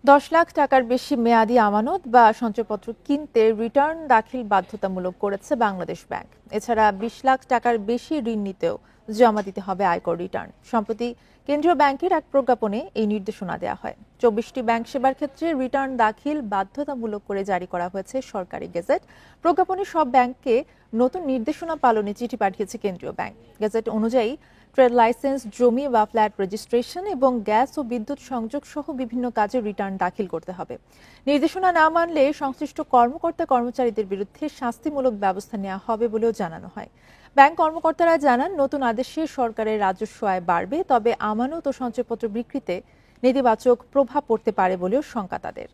10 লাখ টাকার বেশি মেয়াদি আমানত বা সঞ্চয়পত্র কিনতে রিটার্ন দাখিল বাধ্যতামূলক করেছে বাংলাদেশ ব্যাংক। এছাড়া 20 লাখ টাকার বেশি ঋণ নিতেও জমা দিতে হবে আয়কর রিটার্ন। সম্প্রতি কেন্দ্রীয় ব্যাংকের এক প্রজ্ঞাপনে এই নির্দেশনা দেওয়া হয়। 24টি ব্যাংক সেবার ক্ষেত্রে রিটার্ন দাখিল বাধ্যতামূলক করে জারি করা হয়েছে সরকারি গেজেট। প্রজ্ঞাপনে সব ব্যাংককে নতুন নির্দেশনা পালনে চিঠি পাঠিয়েছে কেন্দ্রীয় ব্যাংক। গেজেট অনুযায়ী ট্রেড লাইসেন্স, জমি বা ফ্ল্যাট রেজিস্ট্রেশন এবং গ্যাস ও বিদ্যুৎ সংযোগ সহ বিভিন্ন কাজে রিটার্ন দাখিল করতে হবে। নির্দেশনা না মানলে সংশ্লিষ্ট কর্মকর্তা কর্মচারীদের বিরুদ্ধে শাস্তিমূলক ব্যবস্থা নেওয়া হবে বলেও জানানো হয়। ব্যাংক কর্মকর্তারা জানান, নতুন আদেশে সরকারের রাজস্ব আয় বাড়বে, তবে আমানত ও সঞ্চয়পত্র বিক্রিতে নেতিবাচক প্রভাব পড়তে পারে বলেও শঙ্কা তাদের।